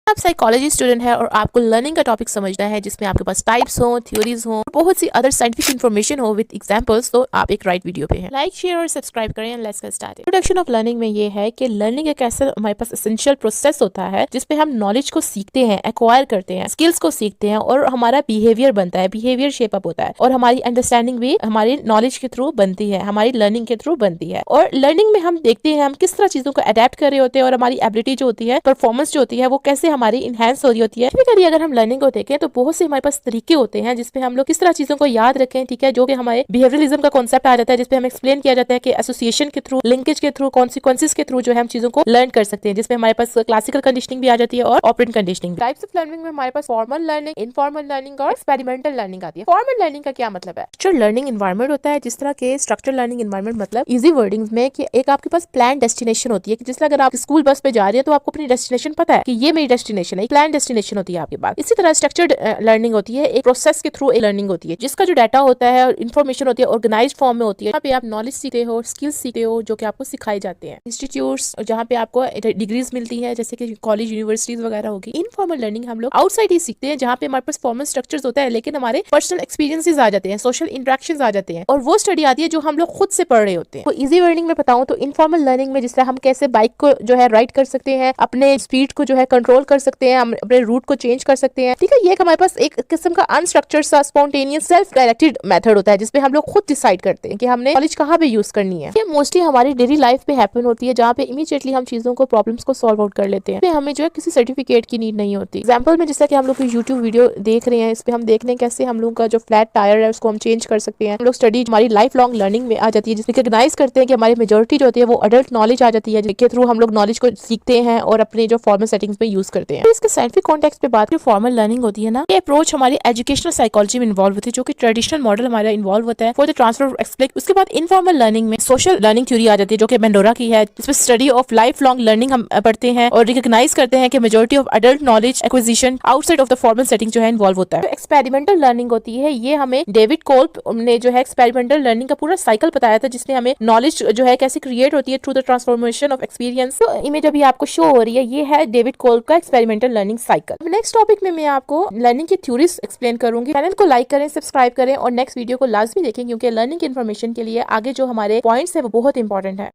आप psychology student है और आपको लर्निंग का टॉपिक समझना है जिसमें आपके पास टाइप्स हो, थ्योरीज हो, बहुत सी अदर साइंटिफिक इन्फॉर्मेशन हो विद एग्जांपल्स, तो आप एक राइट वीडियो पे हैं। लाइक, शेयर और सब्सक्राइब करें and let's get started. Introduction of learning में ये है कि लर्निंग एक ऐसा हमारे पास एसेंशियल प्रोसेस होता है जिसपे हम नॉलेज को सीखते हैं, एक्वायर करते हैं, स्किल्स को सीखते हैं और हमारा बिहेवियर बनता है, बिहेवियर शेप अप होता है और हमारी अंडरस्टैंडिंग भी हमारी नॉलेज के थ्रू बनती है, हमारी लर्निंग के थ्रू बनती है। और लर्निंग में हम देखते हैं हम किस तरह चीजों को अडेप्ट कर रहे होते हैं और हमारी एबिलिटी जो होती है, परफॉर्मेंस जो होती है, वो कैसे हमारी इनहेंस हो रही होती है। कभी अगर हम लर्निंग को देखें तो बहुत से हमारे पास तरीके होते हैं जिसपे हम लोग किस तरह चीजों को याद रखें, ठीक है, जो कि हमारे बिहेवियरलिज्म का कॉन्सेप्ट आ जाता है, जिसपे हम एक्सप्लेन किया जाता है कि एसोसिएशन के थ्रू, लिंकेज के थ्रू, कॉन्सिक्वेंसेस के थ्रू जो है हम चीजों को लर्न कर सकते हैं, जिसमें हमारे पास क्लासिकल कंडीशनिंग भी आ जाती है और operant conditioning. Types of learning में हमारे पास फॉर्मल लर्निंग, इनफॉर्मल लर्निंग और एक्सपेरिमेंटल लर्निंग आती है। फॉर्मल लर्निंग का क्या मतलब है? स्ट्रक्चर लर्निंग एनवायरनमेंट होता है, जिस तरह के स्ट्रक्चर लर्निंग एनवायरनमेंट मतलब इजी वर्डिंग्स में कि एक आपके पास प्लान डेस्टिनेशन होती है कि जिस अगर आप स्कूल बस पे जा रहे हैं तो आपको अपनी डेस्टिनेशन पता है कि ये मेरी डेस्टिनेशन है, प्लान डेस्टिनेशन होती है आपके पास। इसी तरह स्ट्रक्चर्ड लर्निंग होती है, एक प्रोसेस के थ्रू एक लर्निंग होती है जिसका जो डाटा होता है और इन्फॉर्मेशन होती है ऑर्गेनाइज्ड फॉर्म में होती है। यहाँ पे आप नॉलेज सीखते हो, स्किल्स सीखते हो जो कि आपको सिखाए जाते हैं। इंस्टीट्यूट्स जहाँ पे आपको डिग्रीज मिलती है जैसे कि कॉलेज, यूनिवर्सिटीज वगैरह होगी। इनफॉर्मल लर्निंग हम लोग आउटसाइड ही सीखते हैं जहाँ पे हमारे पास फॉर्मल स्ट्रक्चर्स होता है लेकिन हमारे पर्सनल एक्सपीरियंसेस आ जाते हैं, सोशल इंटरेक्शंस आ जाते हैं और वो स्टडी आती है जो हम लोग खुद से पढ़ रहे होते हैं। तो इजी लर्निंग में बताऊं तो इनफॉर्मल लर्निंग में जिस तरह हम कैसे बाइक को जो है राइड कर सकते हैं, अपने स्पीड को जो है कंट्रोल कर सकते हैं, अपने रूट को चेंज कर सकते हैं, ठीक है। ये हमारे पास एक किस्म का अनस्ट्रक्चर्ड सा स्पॉन्टेनियस सेल्फ डायरेक्टेड मेथड होता है जिसपे हम लोग खुद डिसाइड करते हैं कि हमने नॉलेज कहाँ पे यूज करनी है। ये मोस्टली हमारी डेली लाइफ पे हैपन होती है जहाँ पे इमीडिएटली हम चीजों को, प्रॉब्लम्स को सॉल्व आउट कर लेते हैं। हमें जो है किसी सर्टिफिकेट की नीड नहीं होती। एग्जाम्पल में जैसा कि हम लोग यूट्यूब वीडियो देख रहे हैं, इस पे हम देख रहे हैं कैसे हम लोग का जो फ्लैट टायर है उसको हम चेंज कर सकते हैं। हम लोग स्टडी हमारी लाइफ लॉन्ग लर्निंग में आ जाती है जिसमें रिकॉग्नाइज करते हैं कि हमारी मेजोरिटी जो होती है वो अडल्ट नॉलेज आ जाती है जिसके थ्रू हम लोग नॉलेज को सीखते हैं और अपने जो फॉर्मल सेटिंग्स में यूज करते हैं। तो इसके साइंटिफिक कॉन्टेक्स्ट पे बात, जो फॉर्मल लर्निंग होती है ना, ये अप्रोच हमारी एजुकेशनल साइकोलॉजी में इन्वॉल्व होती है जो कि ट्रेडिशनल मॉडल हमारा इन्वॉल्व होता है for the transfer of explain. उसके बाद इनफॉर्मल लर्निंग में सोशल लर्निंग थ्योरी आ जाती है जो कि मेंडोरा की है, जिसमें study of life long learning हम पढ़ते हैं और रिकॉग्नाइज करते हैं कि majority of adult knowledge acquisition outside of the formal setting जो है इन्वॉल्व होता है। तो एक्सपेरिमेंटल लर्निंग होती है, ये हमें डेविड कोल्ब ने जो है एक्सपेरिमेंटल लर्निंग का पूरा साइकिल बताया था जिसने हमें नॉलेज जो है कैसे क्रिएट होती है through the transformation of experience. तो इमेज अभी आपको शो हो रही है, ये है डेविड कोल्ब का experimental learning cycle. Next topic में मैं आपको लर्निंग की थ्योरीज एक्सप्लेन करूंगी। चैनल को लाइक करें, सब्सक्राइब करें और नेक्स्ट वीडियो को लाजमी देखें क्योंकि लर्निंग की इन्फॉर्मेशन के लिए आगे जो हमारे पॉइंट्स है वो बहुत इंपॉर्टेंट है।